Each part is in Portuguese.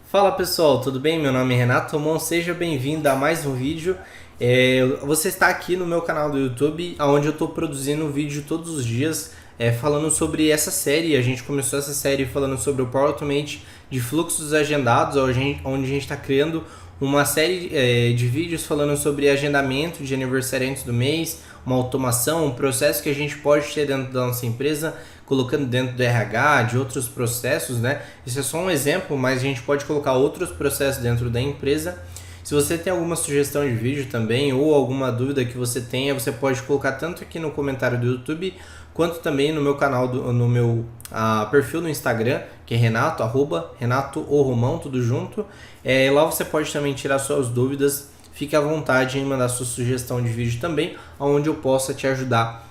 Fala pessoal, tudo bem? Meu nome é Renato Tomon, seja bem-vindo a mais um vídeo. Você está aqui no meu canal do YouTube, onde eu estou produzindo um vídeo todos os dias falando sobre essa série. A gente começou essa série falando sobre o Power Automate de fluxos agendados, onde a gente está criando uma série de vídeos falando sobre agendamento de aniversariantes do mês, uma automação, um processo que a gente pode ter dentro da nossa empresa, colocando dentro do RH, de outros processos, né? Isso é só um exemplo, mas a gente pode colocar outros processos dentro da empresa. Se você tem alguma sugestão de vídeo também ou alguma dúvida que você tenha, você pode colocar tanto aqui no comentário do YouTube quanto também no meu canal, no meu perfil no Instagram, que é Renato, Renato ou Romão, tudo junto. Lá você pode também tirar suas dúvidas, fique à vontade em mandar sua sugestão de vídeo também, onde eu possa te ajudar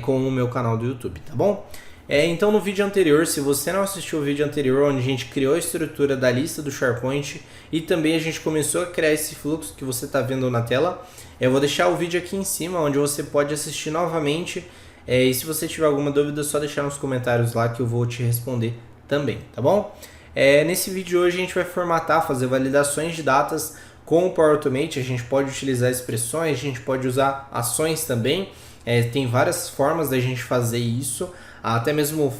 com o meu canal do YouTube, tá bom? Então no vídeo anterior, se você não assistiu o vídeo anterior, onde a gente criou a estrutura da lista do SharePoint e também a gente começou a criar esse fluxo que você está vendo na tela, eu vou deixar o vídeo aqui em cima, onde você pode assistir novamente. E se você tiver alguma dúvida, é só deixar nos comentários lá que eu vou te responder também, tá bom? Nesse vídeo hoje a gente vai formatar, fazer validações de datas com o Power Automate. A gente pode utilizar expressões, a gente pode usar ações também. Tem várias formas da gente fazer isso, até mesmo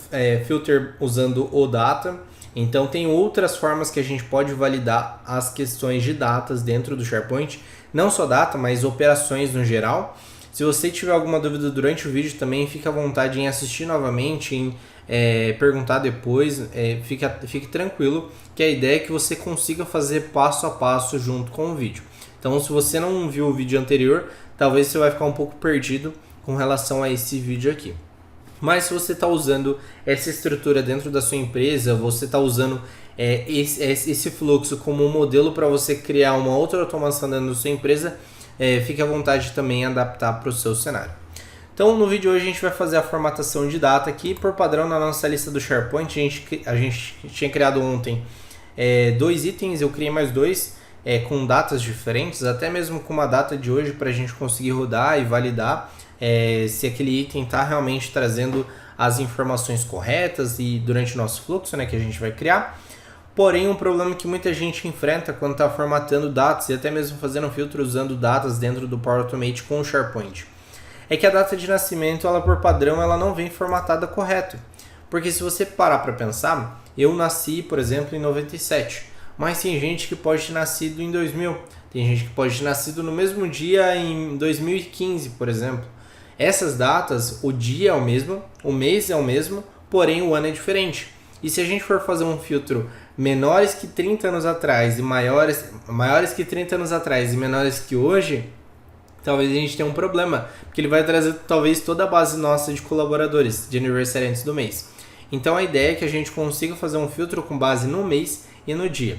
filter usando o data. Então tem outras formas que a gente pode validar as questões de datas dentro do SharePoint, não só data, mas operações no geral. Se você tiver alguma dúvida durante o vídeo também, fique à vontade em assistir novamente, em perguntar depois, fique tranquilo, que a ideia é que você consiga fazer passo a passo junto com o vídeo. Então se você não viu o vídeo anterior, talvez você vai ficar um pouco perdido com relação a esse vídeo aqui. Mas se você está usando essa estrutura dentro da sua empresa, você está usando esse fluxo como um modelo para você criar uma outra automação dentro da sua empresa, fique à vontade também em adaptar para o seu cenário. Então no vídeo de hoje a gente vai fazer a formatação de data aqui. Por padrão na nossa lista do SharePoint, a gente tinha criado ontem 2 itens, eu criei mais 2 com datas diferentes, até mesmo com uma data de hoje para a gente conseguir rodar e validar se aquele item está realmente trazendo as informações corretas e durante o nosso fluxo, né, que a gente vai criar. Porém, um problema que muita gente enfrenta quando está formatando datas e até mesmo fazendo filtro usando datas dentro do Power Automate com o SharePoint é que a data de nascimento, ela por padrão, ela não vem formatada correto. Porque se você parar para pensar, eu nasci, por exemplo, em 97, mas tem gente que pode ter nascido em 2000, tem gente que pode ter nascido no mesmo dia em 2015, por exemplo. Essas datas, o dia é o mesmo, o mês é o mesmo, porém o ano é diferente. E se a gente for fazer um filtro menores que 30 anos atrás e maiores que 30 anos atrás e menores que hoje, talvez a gente tenha um problema, porque ele vai trazer talvez toda a base nossa de colaboradores, de aniversariantes do mês. Então a ideia é que a gente consiga fazer um filtro com base no mês e no dia.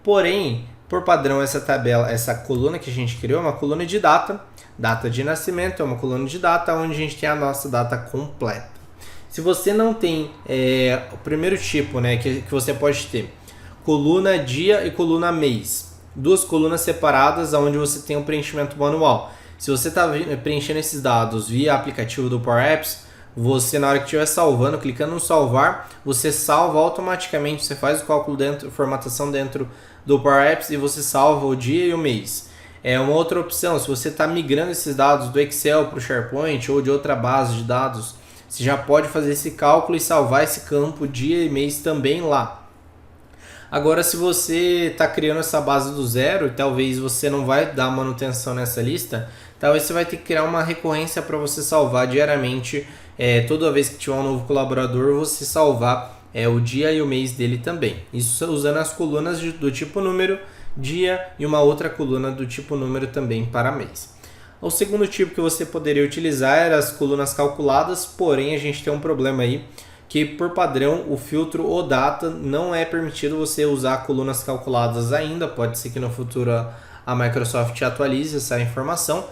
Porém, por padrão, essa tabela, essa coluna que a gente criou é uma coluna de data de nascimento, é uma coluna de data onde a gente tem a nossa data completa. Se você não tem o primeiro tipo, né, que você pode ter coluna dia e coluna mês, 2 colunas separadas onde você tem um preenchimento manual. Se você está preenchendo esses dados via aplicativo do Power Apps, você, na hora que estiver salvando, clicando no salvar, você salva automaticamente, você faz o cálculo dentro, formatação dentro do Power Apps e você salva o dia e o mês. Uma outra opção, se você está migrando esses dados do Excel para o SharePoint ou de outra base de dados, você já pode fazer esse cálculo e salvar esse campo dia e mês também lá. Agora, se você está criando essa base do zero, talvez você não vai dar manutenção nessa lista, talvez você vai ter que criar uma recorrência para você salvar diariamente, toda vez que tiver um novo colaborador, você salvar o dia e o mês dele também. Isso usando as colunas do tipo número, dia e uma outra coluna do tipo número também para mês. O segundo tipo que você poderia utilizar era as colunas calculadas, porém a gente tem um problema aí, que por padrão o filtro ou data não é permitido você usar colunas calculadas ainda. Pode ser que no futuro a Microsoft atualize essa informação,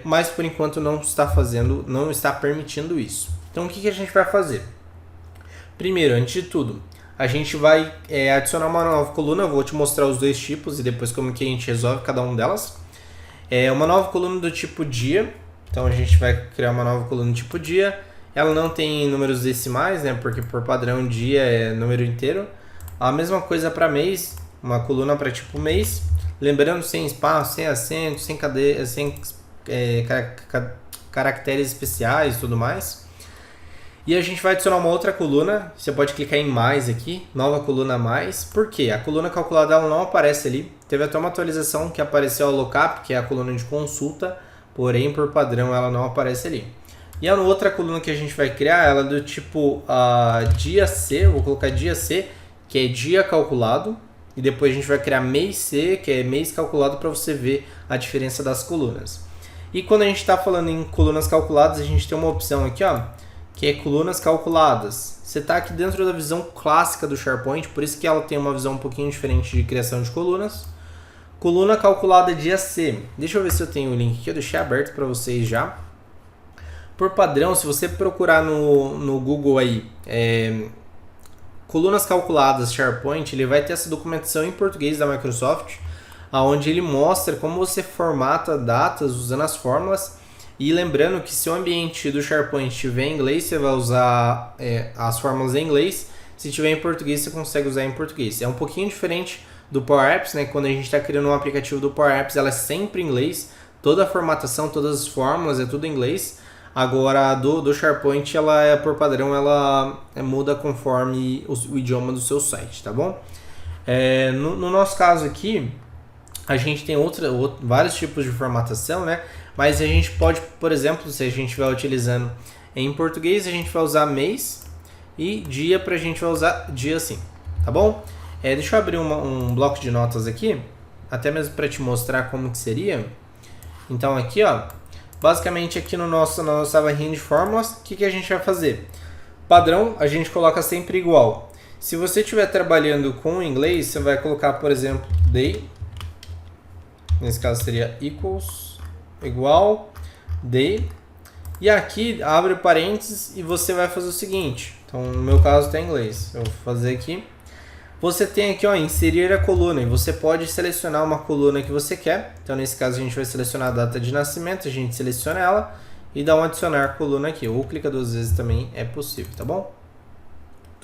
mas por enquanto não está permitindo isso. Então o que a gente vai fazer? Primeiro, antes de tudo, a gente vai adicionar uma nova coluna. Eu vou te mostrar os 2 tipos e depois como que a gente resolve cada um delas. Uma nova coluna do tipo dia, então a gente vai criar uma nova coluna do tipo dia. Ela não tem números decimais, né? Porque por padrão dia é número inteiro. A mesma coisa para mês, uma coluna para tipo mês, lembrando sem espaço, sem acento, sem cadeia, sem caracteres especiais e tudo mais. E a gente vai adicionar uma outra coluna, você pode clicar em mais aqui, nova coluna mais. Por quê? A coluna calculada ela não aparece ali, teve até uma atualização que apareceu a lookup, que é a coluna de consulta, porém por padrão ela não aparece ali. E a outra coluna que a gente vai criar, ela é do tipo dia C, vou colocar dia C, que é dia calculado, e depois a gente vai criar mês C, que é mês calculado, para você ver a diferença das colunas. E quando a gente está falando em colunas calculadas, a gente tem uma opção aqui, ó, que é colunas calculadas. Você está aqui dentro da visão clássica do SharePoint, por isso que ela tem uma visão um pouquinho diferente de criação de colunas. Coluna calculada dia C. Deixa eu ver se eu tenho o link aqui, eu deixei aberto para vocês já. Por padrão, se você procurar no Google aí, colunas calculadas SharePoint, ele vai ter essa documentação em português da Microsoft, onde ele mostra como você formata datas usando as fórmulas. E lembrando que se o ambiente do SharePoint estiver em inglês, você vai usar as fórmulas em inglês. Se estiver em português, você consegue usar em português. É um pouquinho diferente do Power Apps, né? Quando a gente está criando um aplicativo do Power Apps, ela é sempre em inglês. Toda a formatação, todas as fórmulas, é tudo em inglês. Agora, do SharePoint, ela por padrão, ela muda conforme o idioma do seu site, tá bom? No nosso caso aqui, a gente tem vários tipos de formatação, né? Mas a gente pode, por exemplo, se a gente estiver utilizando em português, a gente vai usar mês, e dia a gente vai usar dia sim, tá bom? Deixa eu abrir um bloco de notas aqui, até mesmo para te mostrar como que seria. Então aqui, ó, basicamente aqui na nossa barrinha de fórmulas, o que a gente vai fazer? Padrão, a gente coloca sempre igual. Se você estiver trabalhando com inglês, você vai colocar, por exemplo, day, nesse caso seria equals, igual, day, e aqui abre parênteses e você vai fazer o seguinte. Então no meu caso está em inglês, eu vou fazer aqui. Você tem aqui, ó, inserir a coluna, e você pode selecionar uma coluna que você quer. Então nesse caso a gente vai selecionar a data de nascimento, a gente seleciona ela e dá um adicionar coluna aqui, ou clica 2 vezes também é possível, tá bom?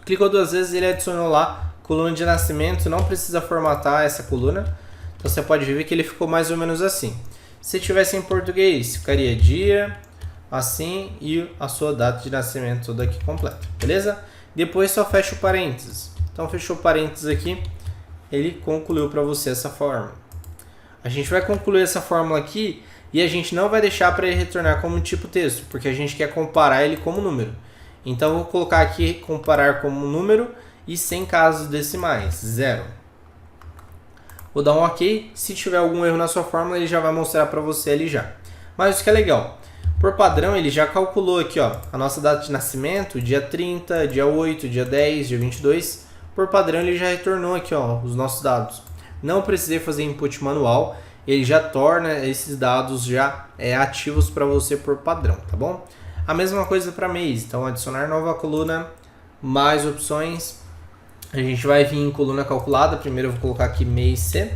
Clicou 2 vezes, ele adicionou lá coluna de nascimento, não precisa formatar essa coluna. Então você pode ver que ele ficou mais ou menos assim. Se tivesse em português, ficaria dia, assim, e a sua data de nascimento toda aqui completa, beleza? Depois só fecha o parênteses. Então fechou o parênteses aqui, ele concluiu para você essa fórmula. A gente vai concluir essa fórmula aqui e a gente não vai deixar para ele retornar como tipo texto, porque a gente quer comparar ele como número. Então eu vou colocar aqui comparar como número e sem casos decimais, 0. Vou dar um OK. Se tiver algum erro na sua fórmula, ele já vai mostrar para você ali já. Mas isso que é legal. Por padrão, ele já calculou aqui, ó, a nossa data de nascimento, dia 30, dia 8, dia 10, dia 22. Por padrão, ele já retornou aqui, ó, os nossos dados. Não precisei fazer input manual. Ele já torna esses dados já ativos para você por padrão, tá bom? A mesma coisa para mês. Então, adicionar nova coluna, mais opções. A gente vai vir em coluna calculada. Primeiro eu vou colocar aqui mês C.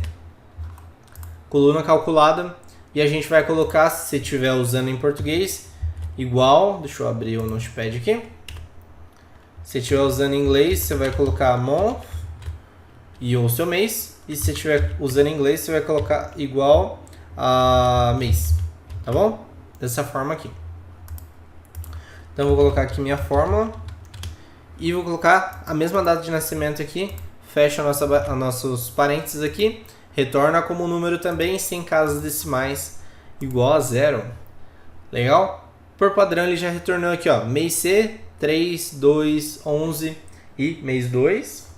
Coluna calculada. E a gente vai colocar, se estiver usando em português, igual. Deixa eu abrir o Notepad aqui. Se estiver usando em inglês, você vai colocar month e o seu mês. E se estiver usando em inglês, você vai colocar igual a mês. Tá bom? Dessa forma aqui. Então eu vou colocar aqui minha fórmula. E vou colocar a mesma data de nascimento aqui, fecha nossos parênteses aqui, retorna como número também, sem casas decimais, igual a 0. Legal? Por padrão ele já retornou aqui, ó, mês C, 3, 2, 11 e mês 2.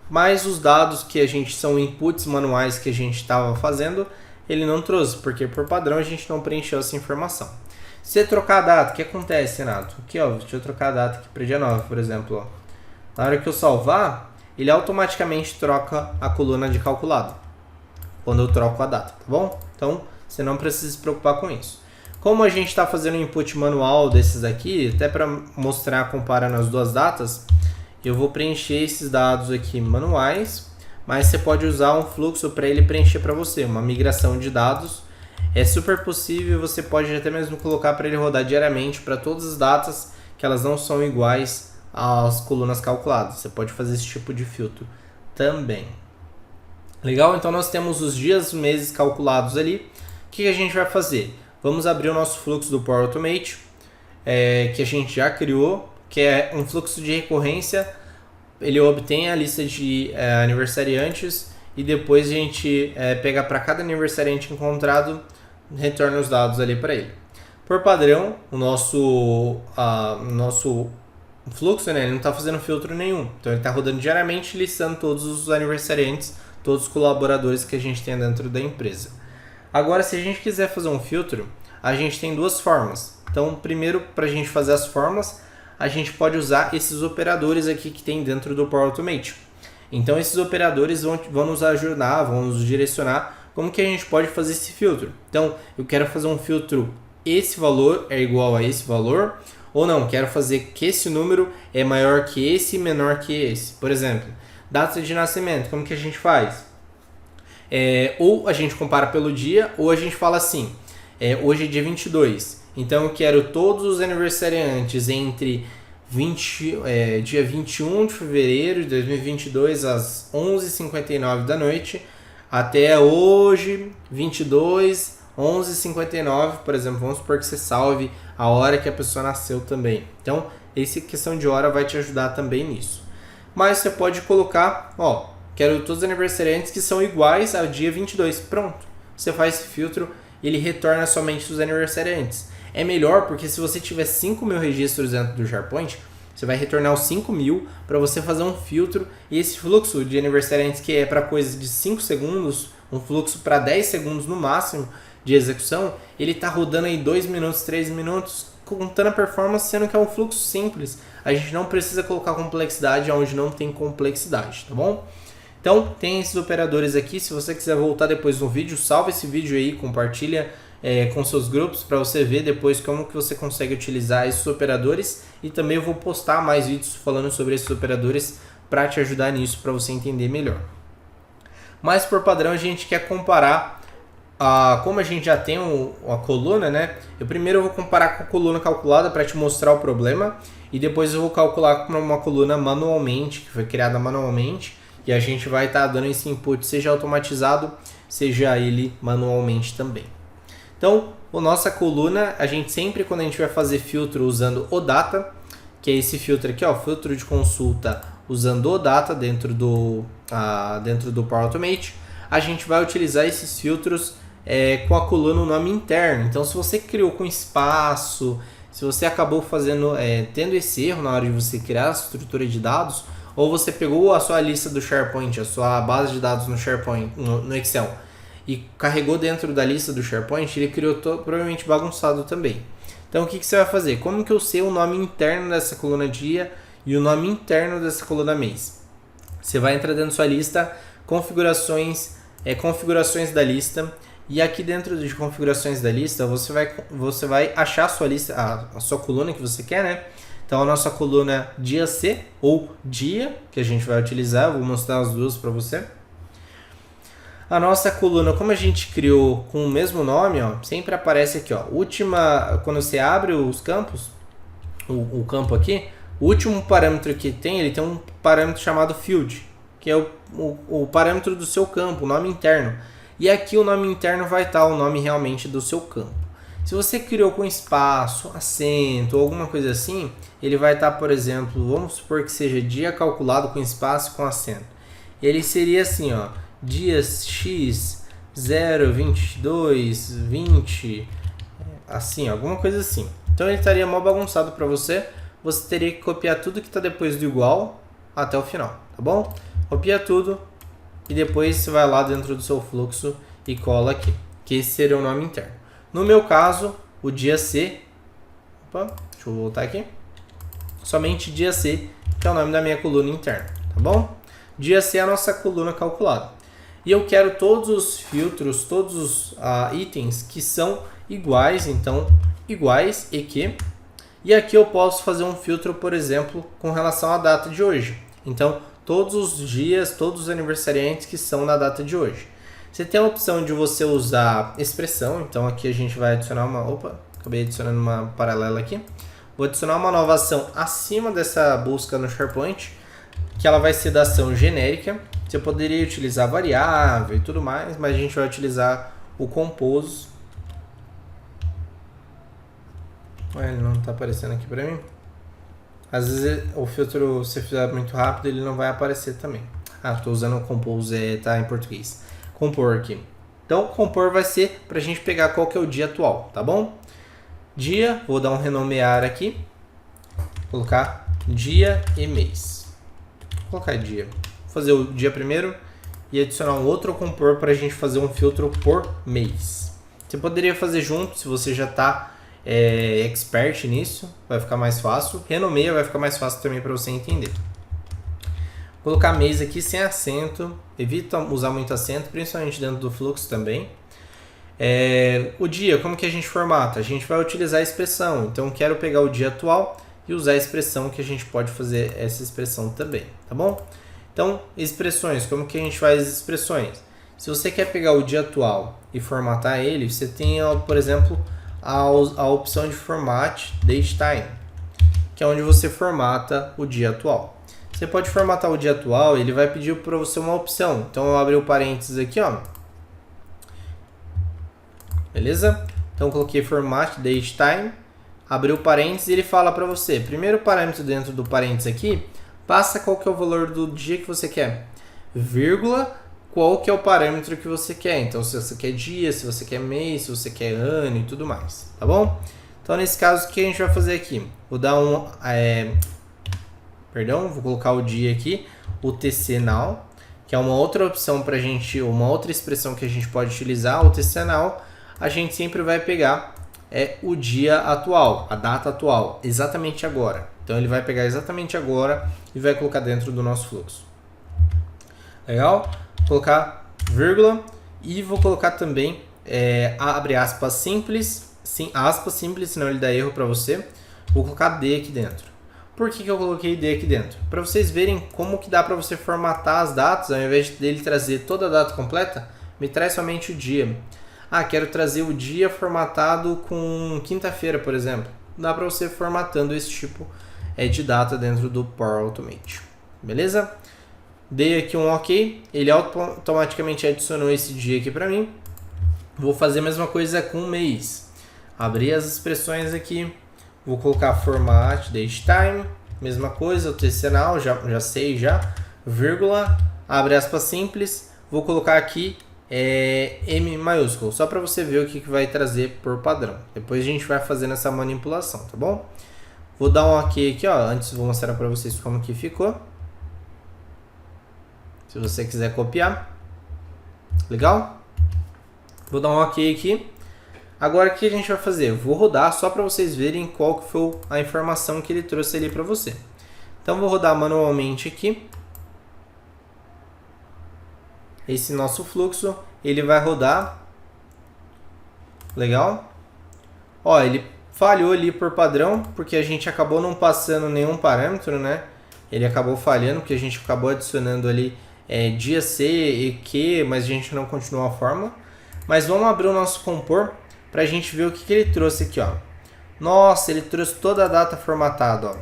Mais os dados que a gente são inputs manuais que a gente estava fazendo, ele não trouxe, porque por padrão a gente não preencheu essa informação. Se você trocar a data, o que acontece, Renato? Aqui, ó, deixa eu trocar a data aqui para dia 9, por exemplo. Ó. Na hora que eu salvar, ele automaticamente troca a coluna de calculado. Quando eu troco a data, tá bom? Então, você não precisa se preocupar com isso. Como a gente está fazendo o input manual desses aqui, até para mostrar comparando as duas datas, eu vou preencher esses dados aqui manuais, mas você pode usar um fluxo para ele preencher para você, uma migração de dados. É super possível, você pode até mesmo colocar para ele rodar diariamente para todas as datas que elas não são iguais às colunas calculadas. Você pode fazer esse tipo de filtro também. Legal? Então nós temos os dias, meses calculados ali. O que a gente vai fazer? Vamos abrir o nosso fluxo do Power Automate, que a gente já criou, que é um fluxo de recorrência. Ele obtém a lista de aniversariantes e depois a gente pega para cada aniversariante encontrado, retorna os dados ali para ele. Por padrão, o nosso fluxo, né, ele não está fazendo filtro nenhum. Então ele está rodando diariamente, listando todos os aniversariantes, todos os colaboradores que a gente tem dentro da empresa. Agora, se a gente quiser fazer um filtro, a gente tem duas formas. Então, primeiro, para a gente fazer as formas, a gente pode usar esses operadores aqui que tem dentro do Power Automate. Então, esses operadores vão nos ajudar, vão nos direcionar como que a gente pode fazer esse filtro. Então, eu quero fazer um filtro, esse valor é igual a esse valor, ou não, quero fazer que esse número é maior que esse e menor que esse. Por exemplo, data de nascimento, como que a gente faz? Ou a gente compara pelo dia, ou a gente fala assim, hoje é dia 22, então eu quero todos os aniversariantes entre dia 21 de fevereiro de 2022 às 11h59 da noite, até hoje, 22, 11h59, por exemplo, vamos supor que você salve a hora que a pessoa nasceu também. Então, essa questão de hora vai te ajudar também nisso. Mas você pode colocar, quero todos os aniversariantes que são iguais ao dia 22. Pronto. Você faz esse filtro, ele retorna somente os aniversariantes. É melhor porque se você tiver 5.000 registros dentro do SharePoint, você vai retornar os 5.000 para você fazer um filtro. E esse fluxo de aniversariantes que é para coisas de 5 segundos, um fluxo para 10 segundos no máximo de execução, ele está rodando aí 2 minutos, 3 minutos, contando a performance, sendo que é um fluxo simples. A gente não precisa colocar complexidade onde não tem complexidade, tá bom? Então, tem esses operadores aqui. Se você quiser voltar depois no vídeo, salva esse vídeo aí, compartilha com seus grupos para você ver depois como que você consegue utilizar esses operadores. E também eu vou postar mais vídeos falando sobre esses operadores para te ajudar nisso, para você entender melhor. Mas por padrão a gente quer comparar, como a gente já tem a coluna, né? Primeiro eu vou comparar com a coluna calculada para te mostrar o problema. E depois eu vou calcular com uma coluna manualmente, que foi criada manualmente. E a gente vai estar dando esse input, seja automatizado, seja ele manualmente também. Então, a nossa coluna, a gente sempre, quando a gente vai fazer filtro usando o data, que é esse filtro aqui, filtro de consulta usando o data dentro do Power Automate, a gente vai utilizar esses filtros com a coluna o nome interno. Então, se você criou com espaço, se você acabou tendo esse erro na hora de você criar a estrutura de dados, ou você pegou a sua lista do SharePoint, a sua base de dados no SharePoint, no Excel, e carregou dentro da lista do SharePoint, ele criou provavelmente bagunçado também. Então o que você vai fazer? Como que eu sei o nome interno dessa coluna dia e o nome interno dessa coluna mês? Você vai entrar dentro da sua lista, configurações da lista, e aqui dentro de configurações da lista, você vai achar a sua lista, a sua coluna que você quer, né? Então a nossa coluna dia C ou dia, que a gente vai utilizar, eu vou mostrar as duas para você. A nossa coluna, como a gente criou com o mesmo nome, sempre aparece aqui, quando você abre os campos, o campo aqui, o último parâmetro que ele tem um parâmetro chamado field, que é o parâmetro do seu campo, o nome interno. E aqui o nome interno vai estar o nome realmente do seu campo. Se você criou com espaço, acento ou alguma coisa assim, ele vai estar, por exemplo, vamos supor que seja dia calculado com espaço e com acento. Ele seria assim, dias x 0, 22, 20, assim, alguma coisa assim. Então ele estaria mal bagunçado para você. Você teria que copiar tudo que está depois do igual até o final, tá bom? Copia tudo e depois você vai lá dentro do seu fluxo e cola aqui, que esse seria o nome interno. No meu caso, o dia C, deixa eu voltar aqui, somente dia C, que é o nome da minha coluna interna, tá bom? Dia C é a nossa coluna calculada. E eu quero todos os filtros, todos os itens que são iguais, então iguais e que. E aqui eu posso fazer um filtro, por exemplo, com relação à data de hoje. Então, todos os dias, todos os aniversariantes que são na data de hoje. Você tem a opção de você usar expressão, então aqui a gente vai adicionar acabei adicionando uma paralela aqui. Vou adicionar uma nova ação acima dessa busca no SharePoint, que ela vai ser da ação genérica. Você poderia utilizar variável e tudo mais, mas a gente vai utilizar o compose. Ele não está aparecendo aqui para mim. Às vezes o filtro, se fizer muito rápido, ele não vai aparecer também. Estou usando o compose, tá em português. Compor aqui. Então, compor vai ser para a gente pegar qual que é o dia atual, tá bom? Dia, vou dar um renomear aqui. Colocar dia e mês. Vou colocar dia. Vou fazer o dia primeiro e adicionar um outro compor para a gente fazer um filtro por mês. Você poderia fazer junto, se você já está expert nisso, vai ficar mais fácil. Renomeia vai ficar mais fácil também para você entender. Vou colocar mês aqui sem acento. Evita usar muito acento, principalmente dentro do fluxo também. O dia, como que a gente formata? A gente vai utilizar a expressão. Então, quero pegar o dia atual e usar a expressão, que a gente pode fazer essa expressão também, tá bom? Então, expressões, como que a gente faz as expressões? Se você quer pegar o dia atual e formatar ele, você tem, por exemplo, a opção de Format Datetime, que é onde você formata o dia atual. Você pode formatar o dia atual, ele vai pedir para você uma opção. Então, eu abri o parênteses aqui, ó. Beleza? Então, coloquei Format Datetime, abri o parênteses e ele fala para você, primeiro parâmetro dentro do parênteses aqui, passa qual que é o valor do dia que você quer, vírgula, qual que é o parâmetro que você quer. Então, se você quer dia, se você quer mês, se você quer ano e tudo mais, tá bom? Então, nesse caso, o que a gente vai fazer aqui? Vou dar vou colocar o dia aqui, o TC Now, que é uma outra opção para a gente, uma outra expressão que a gente pode utilizar. O TC Now, a gente sempre vai pegar o dia atual, a data atual, exatamente agora. Então, ele vai pegar exatamente agora e vai colocar dentro do nosso fluxo. Legal? Vou colocar vírgula e vou colocar também, abre aspas simples, aspas simples, senão ele dá erro para você. Vou colocar D aqui dentro. Por que eu coloquei D aqui dentro? Para vocês verem como que dá para você formatar as datas, ao invés dele trazer toda a data completa, me traz somente o dia. Quero trazer o dia formatado com quinta-feira, por exemplo. Dá para você formatando esse tipo de data dentro do Power Automate. Beleza? Dei aqui um OK, ele automaticamente adicionou esse dia aqui para mim. Vou fazer a mesma coisa com o mês. Abrir as expressões aqui. Vou colocar Format Datetime, mesma coisa, o TC Now, já sei já, vírgula, abre aspas simples, vou colocar aqui M maiúsculo, só para você ver o que vai trazer por padrão. Depois a gente vai fazendo essa manipulação, tá bom? Vou dar um OK aqui, ó, antes vou mostrar para vocês como que ficou. Se você quiser copiar. Legal? Vou dar um OK aqui. Agora, o que a gente vai fazer? Eu vou rodar só para vocês verem qual que foi a informação que ele trouxe ali para você. Então, vou rodar manualmente aqui. Esse nosso fluxo, ele vai rodar. Legal? Ó, ele falhou ali por padrão, porque a gente acabou não passando nenhum parâmetro, né? Ele acabou falhando, porque a gente acabou adicionando ali dia C e Q, mas a gente não continuou a fórmula. Mas vamos abrir o nosso compor para a gente ver o que ele trouxe aqui, ó. Nossa, ele trouxe toda a data formatada, ó.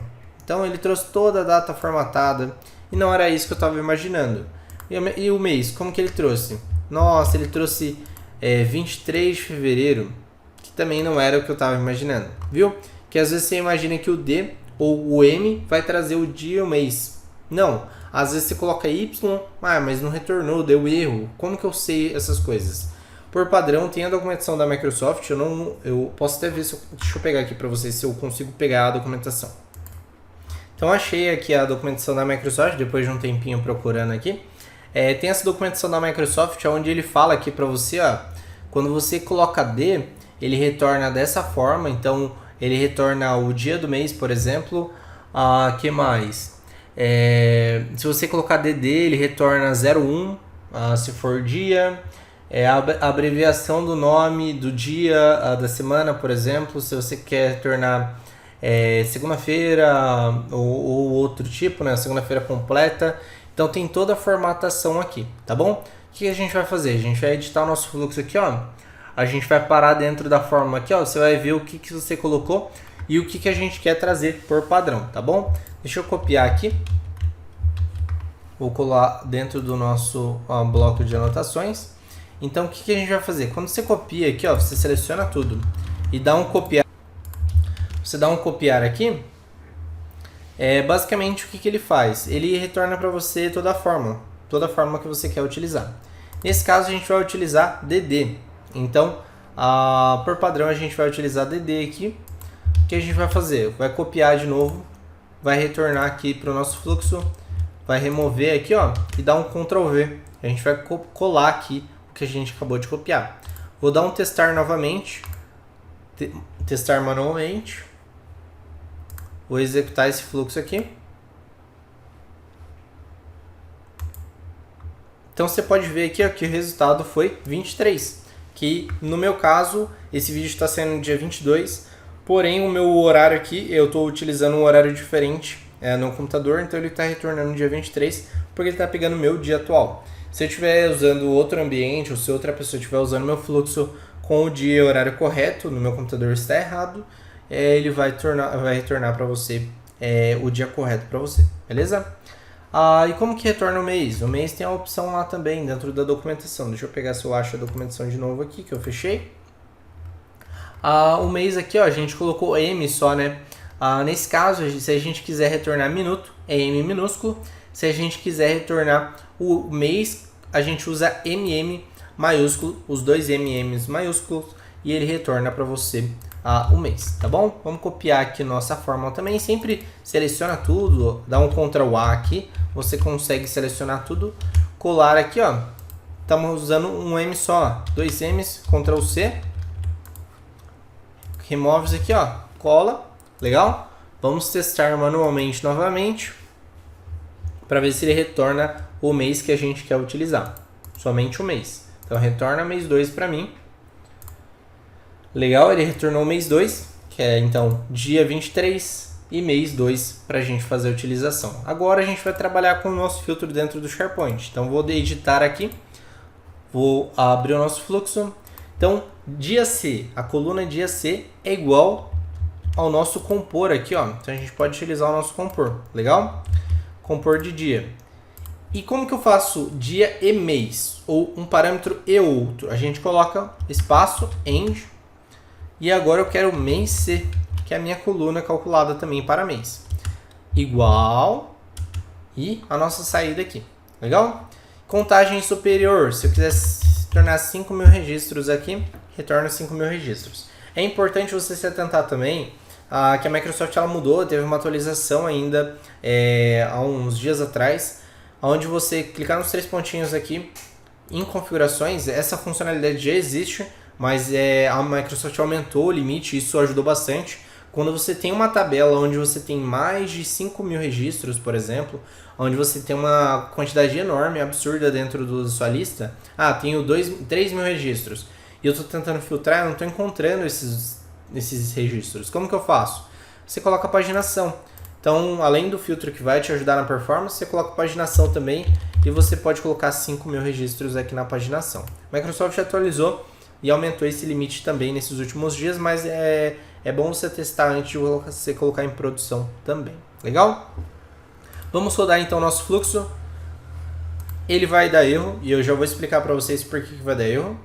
Então ele trouxe toda a data formatada e não era isso que eu estava imaginando. E o mês, como que ele trouxe? Nossa, ele trouxe 23 de fevereiro, que também não era o que eu estava imaginando, viu? Que às vezes você imagina que o D ou o M vai trazer o dia e o mês. Não, às vezes você coloca Y, mas não retornou, deu erro. Como que eu sei essas coisas? Por padrão, tem a documentação da Microsoft, eu posso até ver, deixa eu pegar aqui para vocês se eu consigo pegar a documentação. Então achei aqui a documentação da Microsoft, depois de um tempinho procurando aqui. Tem essa documentação da Microsoft, onde ele fala aqui para você, ó, quando você coloca D, ele retorna dessa forma, então ele retorna o dia do mês, por exemplo. Que mais? Se você colocar DD, ele retorna 01, se for dia. A abreviação do nome do dia da semana, por exemplo, se você quer tornar segunda-feira ou outro tipo, né? Segunda-feira completa. Então tem toda a formatação aqui, tá bom? O que a gente vai fazer? A gente vai editar o nosso fluxo aqui, ó. A gente vai parar dentro da fórmula aqui, ó. Você vai ver o que você colocou e o que a gente quer trazer por padrão, tá bom? Deixa eu copiar aqui. Vou colar dentro do nosso bloco de anotações. Então, o que a gente vai fazer? Quando você copia aqui, ó, você seleciona tudo e dá um copiar. Você dá um copiar aqui. Basicamente, o que ele faz? Ele retorna para você toda a fórmula que você quer utilizar. Nesse caso, a gente vai utilizar DD. Então, por padrão, a gente vai utilizar DD aqui. O que a gente vai fazer? Vai copiar de novo, vai retornar aqui para o nosso fluxo, vai remover aqui, ó, e dar um Ctrl V. A gente vai colar aqui o que a gente acabou de copiar. Vou dar um testar novamente, testar manualmente. Vou executar esse fluxo aqui. Então você pode ver aqui, ó, que o resultado foi 23. Que no meu caso, esse vídeo está sendo no dia 22. Porém, o meu horário aqui, eu estou utilizando um horário diferente no computador. Então ele está retornando no dia 23, porque ele está pegando o meu dia atual. Se eu estiver usando outro ambiente, ou se outra pessoa estiver usando meu fluxo com o dia e horário correto, no meu computador está errado, ele vai retornar para você o dia correto para você, beleza? E como que retorna o mês? O mês tem a opção lá também dentro da documentação. Deixa eu pegar se eu acho a documentação de novo aqui, que eu fechei. O mês aqui, ó, a gente colocou M só, né? Nesse caso, se a gente quiser retornar minuto, é M minúsculo. Se a gente quiser retornar o mês, a gente usa MM maiúsculo, os dois MMs maiúsculos, e ele retorna para você o mês, tá bom? Vamos copiar aqui nossa fórmula também. Sempre seleciona tudo, dá um Ctrl A aqui, você consegue selecionar tudo, colar aqui, ó. Estamos usando um M só, dois M's, Ctrl C, remove isso aqui, ó, cola, legal? Vamos testar manualmente novamente para ver se ele retorna o mês que a gente quer utilizar, somente o mês. Então retorna mês 2 para mim. Legal, ele retornou o mês 2, que é então dia 23, e mês 2 para a gente fazer a utilização. Agora a gente vai trabalhar com o nosso filtro dentro do SharePoint. Então vou editar aqui, vou abrir o nosso fluxo. Então dia C, a coluna dia C é igual ao nosso compor aqui, ó. Então a gente pode utilizar o nosso compor, legal? Compor de dia. E como que eu faço dia e mês? Ou um parâmetro e outro? A gente coloca espaço, end. E agora eu quero mês C, que é a minha coluna calculada também para mês. Igual. E a nossa saída aqui. Legal? Contagem superior. Se eu quiser tornar 5.000 registros aqui, retorna 5.000 registros. É importante você se atentar também que a Microsoft ela mudou, teve uma atualização ainda há uns dias atrás, onde você clicar nos 3 pontinhos aqui em configurações, essa funcionalidade já existe, mas a Microsoft aumentou o limite, isso ajudou bastante. Quando você tem uma tabela onde você tem mais de 5.000 registros, por exemplo, onde você tem uma quantidade enorme, absurda dentro da sua lista, tenho 3.000 registros, e eu estou tentando filtrar, eu não estou encontrando esses registros. Como que eu faço? Você coloca a paginação. Então, além do filtro que vai te ajudar na performance, você coloca a paginação também, e você pode colocar 5.000 registros aqui na paginação. A Microsoft atualizou e aumentou esse limite também nesses últimos dias, mas é bom você testar antes de você colocar em produção também. Legal? Vamos rodar então o nosso fluxo. Ele vai dar erro, e eu já vou explicar para vocês por que vai dar erro.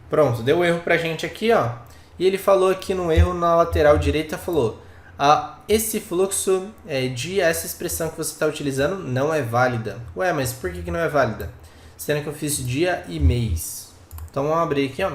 Pronto, deu erro pra gente aqui, ó. E ele falou aqui no erro na lateral direita, falou: esse fluxo essa expressão que você está utilizando não é válida. Ué, mas por que não é válida? Sendo que eu fiz dia e mês. Então vamos abrir aqui, ó.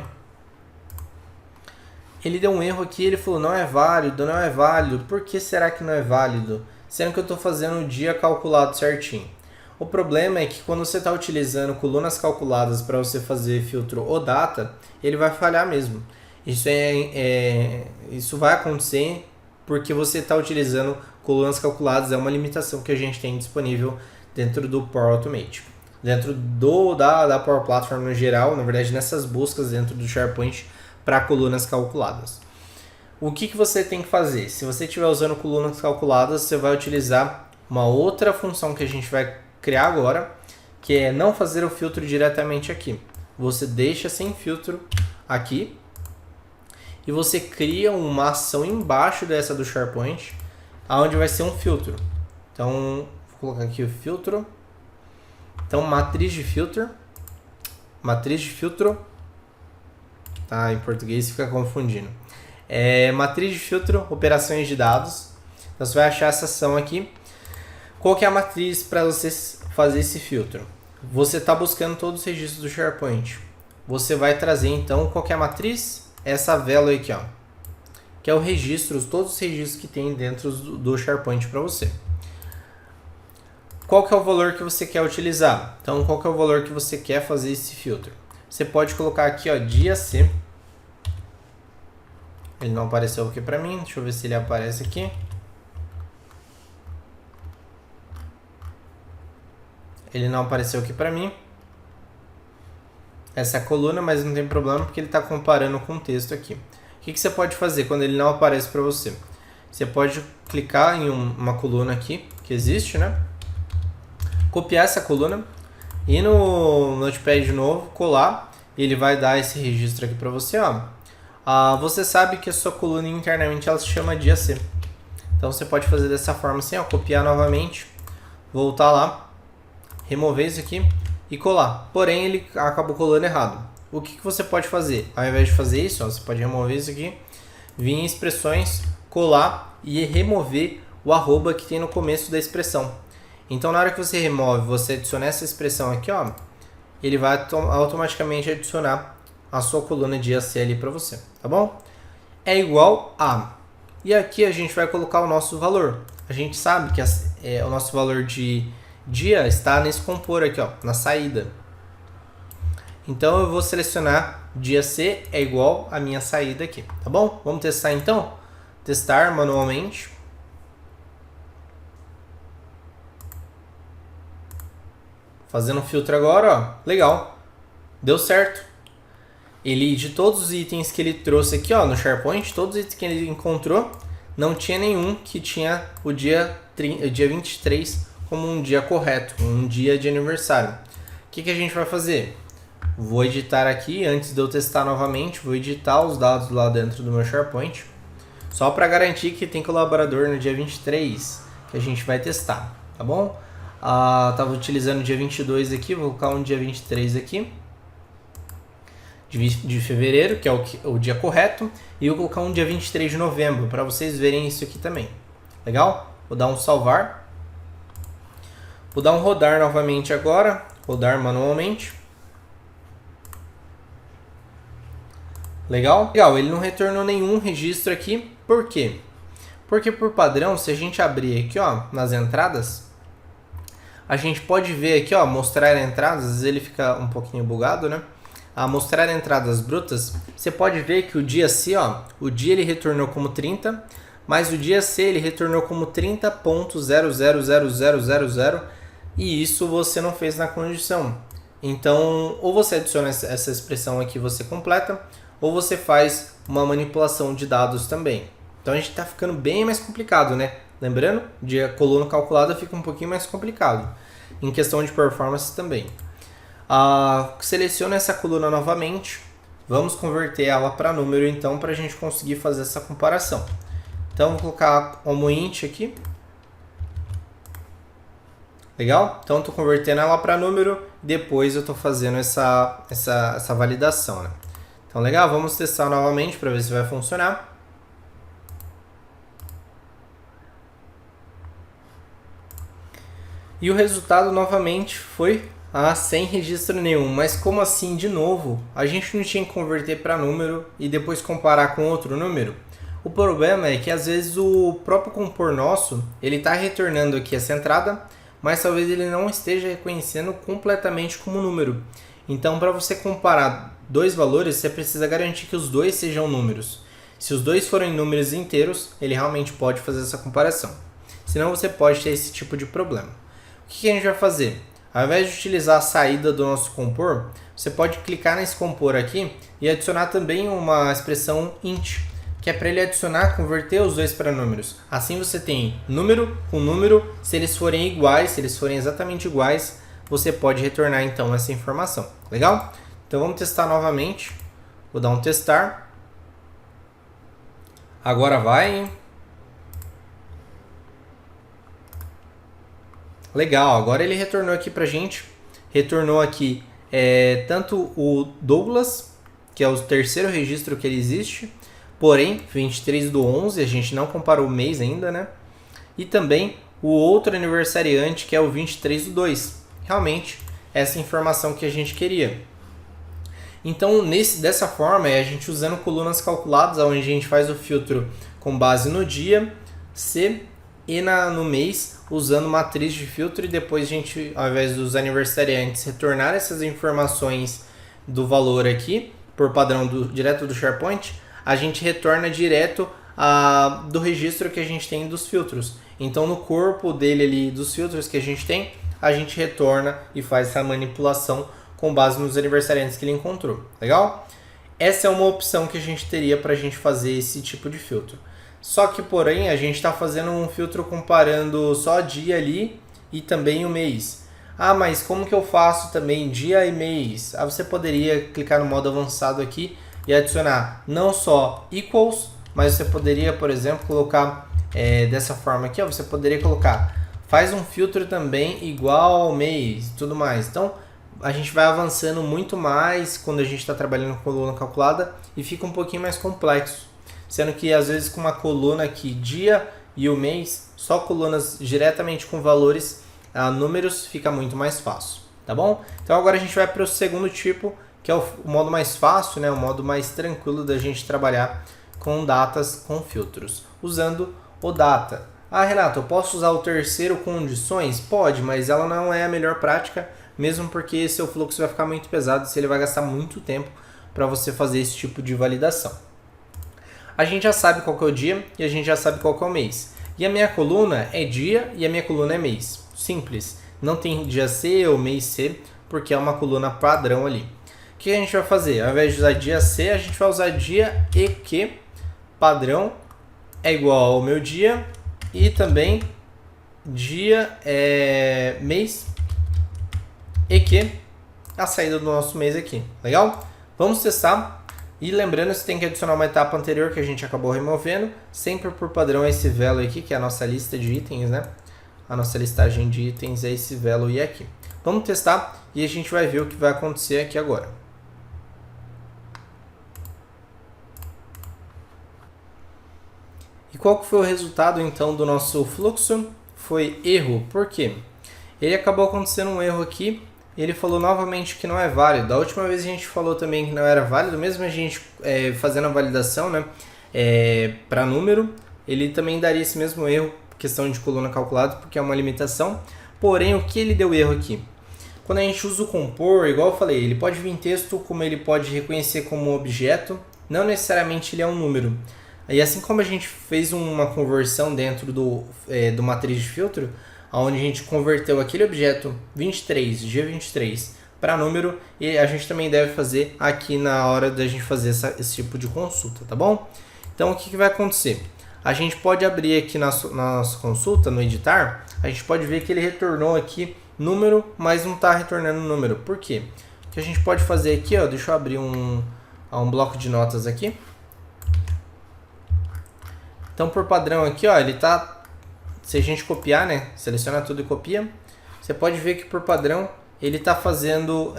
Ele deu um erro aqui, ele falou: não é válido, não é válido. Por que será que não é válido? Sendo que eu estou fazendo o dia calculado certinho. O problema é que quando você está utilizando colunas calculadas para você fazer filtro ou data, ele vai falhar mesmo. Isso vai acontecer porque você está utilizando colunas calculadas, é uma limitação que a gente tem disponível dentro do Power Automate. Dentro da Power Platform no geral, na verdade nessas buscas dentro do SharePoint para colunas calculadas. O que você tem que fazer? Se você estiver usando colunas calculadas, você vai utilizar uma outra função que a gente vai criar agora, que é não fazer o filtro diretamente aqui. Você deixa sem filtro aqui e você cria uma ação embaixo dessa do SharePoint. aonde vai ser um filtro. Então, vou colocar aqui o filtro. Então, matriz de filtro. Matriz de filtro. Tá, em português fica confundindo. Matriz de filtro, operações de dados. Então, você vai achar essa ação aqui. Qual que é a matriz para você fazer esse filtro? Você está buscando todos os registros do SharePoint. Você vai trazer, então, qual que é a matriz? Essa value aqui, ó. Que é o registro, todos os registros que tem dentro do SharePoint para você. Qual que é o valor que você quer utilizar? Então, qual que é o valor que você quer fazer esse filtro? Você pode colocar aqui, ó, dia C. Ele não apareceu aqui para mim. Deixa eu ver se ele aparece aqui. Ele não apareceu aqui para mim. Essa é a coluna, mas não tem problema porque ele está comparando com o texto aqui. O que você pode fazer quando ele não aparece para você? Você pode clicar em uma coluna aqui, que existe, né? Copiar essa coluna, ir no Notepad de novo, colar, e ele vai dar esse registro aqui para você, ó. Você sabe que a sua coluna internamente ela se chama dia C. Então você pode fazer dessa forma assim, ó, copiar novamente, voltar lá, remover isso aqui e colar. Porém, ele acabou colando errado. O que você pode fazer? Ao invés de fazer isso, ó, você pode remover isso aqui, vir em expressões, colar e remover o arroba que tem no começo da expressão. Então, na hora que você remove, você adiciona essa expressão aqui, ó, ele vai automaticamente adicionar a sua coluna de AC ali para você, tá bom? É igual a. E aqui a gente vai colocar o nosso valor. A gente sabe que o nosso valor de dia está nesse compor aqui, ó, na saída. Então, eu vou selecionar dia C é igual a minha saída aqui, tá bom? Vamos testar então? Testar manualmente. Fazendo o filtro agora, ó. Legal. Deu certo. Ele, de todos os itens que ele trouxe aqui, ó, no SharePoint, todos os itens que ele encontrou, não tinha nenhum que tinha o dia 23 como um dia correto, um dia de aniversário. O que a gente vai fazer? Vou editar aqui, antes de eu testar novamente, vou editar os dados lá dentro do meu SharePoint, só para garantir que tem colaborador no dia 23, que a gente vai testar, tá bom? Tava utilizando o dia 22 aqui, vou colocar um dia 23 aqui, de fevereiro, que é o dia correto, e eu vou colocar um dia 23 de novembro, para vocês verem isso aqui também. Legal? Vou dar um salvar. Vou dar um rodar novamente agora, rodar manualmente. Legal? Legal, ele não retornou nenhum registro aqui, por quê? Porque por padrão, se a gente abrir aqui, ó, nas entradas, a gente pode ver aqui, ó, mostrar entradas, às vezes ele fica um pouquinho bugado, né? Mostrar entradas brutas, você pode ver que o dia C, ó, o dia ele retornou como 30, mas o dia C ele retornou como 30.000000, e isso você não fez na condição. Então, ou você adiciona essa expressão aqui, você completa, ou você faz uma manipulação de dados também. Então a gente está ficando bem mais complicado, né? Lembrando, de coluna calculada fica um pouquinho mais complicado. Em questão de performance também. Seleciona essa coluna novamente. Vamos converter ela para número então, para a gente conseguir fazer essa comparação. Então vou colocar como int aqui. Legal? Então estou convertendo ela para número. Depois eu estou fazendo essa validação, né? Então legal, vamos testar novamente para ver se vai funcionar. E o resultado novamente foi sem registro nenhum. Mas como assim de novo? A gente não tinha que converter para número e depois comparar com outro número? O problema é que às vezes o próprio compor nosso, ele está retornando aqui essa entrada, mas talvez ele não esteja reconhecendo completamente como número. Então, para você comparar dois valores, você precisa garantir que os dois sejam números. Se os dois forem números inteiros, ele realmente pode fazer essa comparação. Senão você pode ter esse tipo de problema. O que a gente vai fazer? Ao invés de utilizar a saída do nosso compor, você pode clicar nesse compor aqui e adicionar também uma expressão int, que é para ele adicionar, converter os dois para números. Assim você tem número com número, se eles forem iguais, se eles forem exatamente iguais, você pode retornar então essa informação. Legal? Então vamos testar novamente. Vou dar um testar. Agora vai, hein? Legal, agora ele retornou aqui pra gente. Retornou aqui tanto o Douglas, que é o terceiro registro que ele existe, porém 23/11, a gente não comparou o mês ainda, né? E também o outro aniversariante, que é o 23/2. Realmente, essa informação que a gente queria. Então, dessa forma, é a gente usando colunas calculadas, onde a gente faz o filtro com base no dia, C, e no mês, usando matriz de filtro, e depois a gente, ao invés dos aniversariantes, retornar essas informações do valor aqui, por padrão direto do SharePoint, a gente retorna direto do registro que a gente tem dos filtros. Então, no corpo dele ali, dos filtros que a gente retorna e faz essa manipulação com base nos aniversariantes que ele encontrou. Legal? Essa é uma opção que a gente teria para a gente fazer esse tipo de filtro. Só que, porém, a gente está fazendo um filtro comparando só dia ali e também o mês. Ah, mas como que eu faço também dia e mês? Você poderia clicar no modo avançado aqui e adicionar não só equals, mas você poderia, por exemplo, colocar dessa forma aqui, você poderia colocar faz um filtro também igual ao mês e tudo mais. Então, a gente vai avançando muito mais quando a gente está trabalhando com coluna calculada e fica um pouquinho mais complexo. Sendo que, às vezes, com uma coluna aqui, dia e o mês, só colunas diretamente com valores, números, fica muito mais fácil, tá bom? Então, agora a gente vai para o segundo tipo, que é o modo mais fácil, né? O modo mais tranquilo da gente trabalhar com datas com filtros, usando o data. Ah, Renato, eu posso usar o terceiro condições? Pode, mas ela não é a melhor prática, mesmo porque seu fluxo vai ficar muito pesado se ele vai gastar muito tempo para você fazer esse tipo de validação. A gente já sabe qual que é o dia e a gente já sabe qual que é o mês. E a minha coluna é dia e a minha coluna é mês. Simples. Não tem dia C ou mês C, porque é uma coluna padrão ali. O que a gente vai fazer? Ao invés de usar dia C, a gente vai usar dia e que padrão é igual ao meu dia e também dia mês e que a saída do nosso mês aqui. Legal? Vamos testar. E lembrando, você tem que adicionar uma etapa anterior que a gente acabou removendo, sempre por padrão esse velo aqui, que é a nossa lista de itens, né? A nossa listagem de itens é esse velo e aqui. Vamos testar e a gente vai ver o que vai acontecer aqui agora. E qual que foi o resultado então do nosso fluxo? Foi erro. Por quê? Ele acabou acontecendo um erro aqui. Ele falou novamente que não é válido. Da última vez a gente falou também que não era válido, mesmo a gente fazendo a validação, né, para número, ele também daria esse mesmo erro, questão de coluna calculada, porque é uma limitação. Porém, o que ele deu erro aqui? Quando a gente usa o compor, igual eu falei, ele pode vir em texto, como ele pode reconhecer como objeto, não necessariamente ele é um número. E assim como a gente fez uma conversão dentro do matriz de filtro, onde a gente converteu aquele objeto 23, dia 23, para número, e a gente também deve fazer aqui na hora da gente fazer esse tipo de consulta, tá bom? Então, o que vai acontecer? A gente pode abrir aqui na nossa consulta, no editar, a gente pode ver que ele retornou aqui número, mas não está retornando número. Por quê? O que a gente pode fazer aqui, ó, deixa eu abrir um bloco de notas aqui. Então, por padrão aqui, ó, ele tá... Se a gente copiar, né, seleciona tudo e copia, você pode ver que por padrão ele está fazendo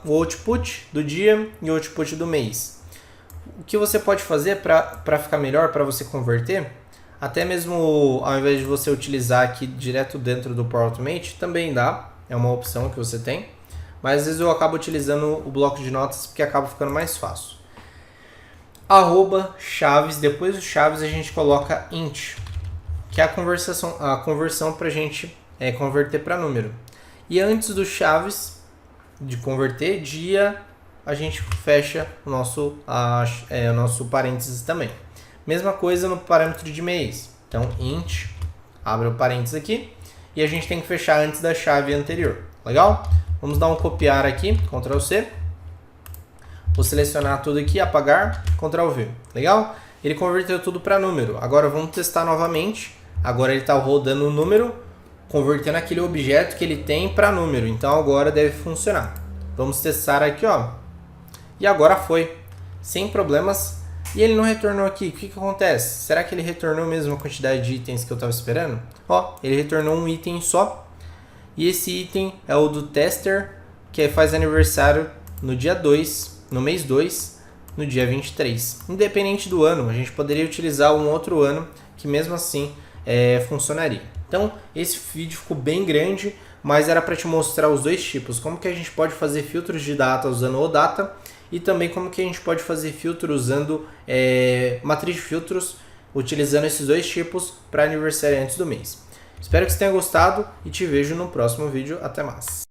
o output do dia e o output do mês. O que você pode fazer para ficar melhor, para você converter, até mesmo ao invés de você utilizar aqui direto dentro do Power Automate, também dá, é uma opção que você tem, mas às vezes eu acabo utilizando o bloco de notas porque acaba ficando mais fácil. @chaves, depois do chaves a gente coloca int, que é a conversão para a gente converter para número. E antes do chaves, de converter, dia, a gente fecha o nosso parênteses também. Mesma coisa no parâmetro de mês. Então, int, abre o parênteses aqui, e a gente tem que fechar antes da chave anterior. Legal? Vamos dar um copiar aqui, Ctrl C. Vou selecionar tudo aqui, apagar, Ctrl V. Legal? Ele converteu tudo para número. Agora vamos testar novamente. Agora ele está rodando o número, convertendo aquele objeto que ele tem para número. Então agora deve funcionar. Vamos testar aqui, ó. E agora foi. Sem problemas. E ele não retornou aqui. O que acontece? Será que ele retornou mesmo a quantidade de itens que eu estava esperando? Ó, ele retornou um item só. E esse item é o do Tester, que faz aniversário no dia 2, no mês 2, no dia 23. Independente do ano, a gente poderia utilizar um outro ano que mesmo assim funcionaria. Então esse vídeo ficou bem grande, mas era para te mostrar os dois tipos, como que a gente pode fazer filtros de data usando o Data e também como que a gente pode fazer filtro usando matriz de filtros, utilizando esses dois tipos para aniversariantes do mês. Espero que você tenha gostado e te vejo no próximo vídeo. Até mais!